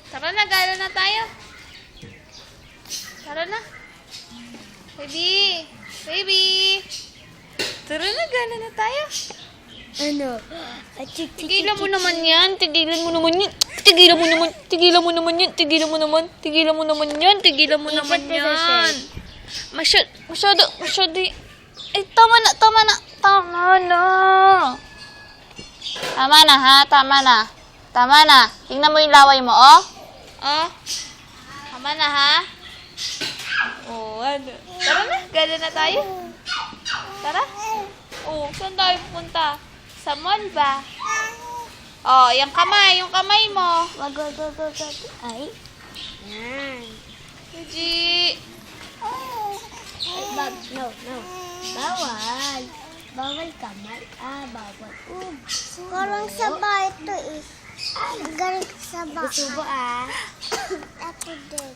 Tara na, gala na tayo. Tara na. Baby. Baby. Tara na, gala na tayo. Ano? Tigilan mo naman yan. Tigilan mo naman yan. Tigilan mo naman. Tigilan mo naman yan. Tigilan mo naman. Tigilan mo naman yan. Tigilan mo naman yan. Masyado. Ay, tama na. Tama na. Tama na, ha? Tama na. Tama na. Tingnan mo yung laway mo, oh. Oh. Tama na, ha? Oh, ano? Tara na. Gala na tayo. Tara. Oh, saan tayo pupunta? Sa mall ba? Oh, yung kamay mo. Wag. Ay. Yan. Fuji. No. Bawal. Bawal kamay. Bawal. Karang sabay ito eh. Galing sa baka. Gusto ba Ako din.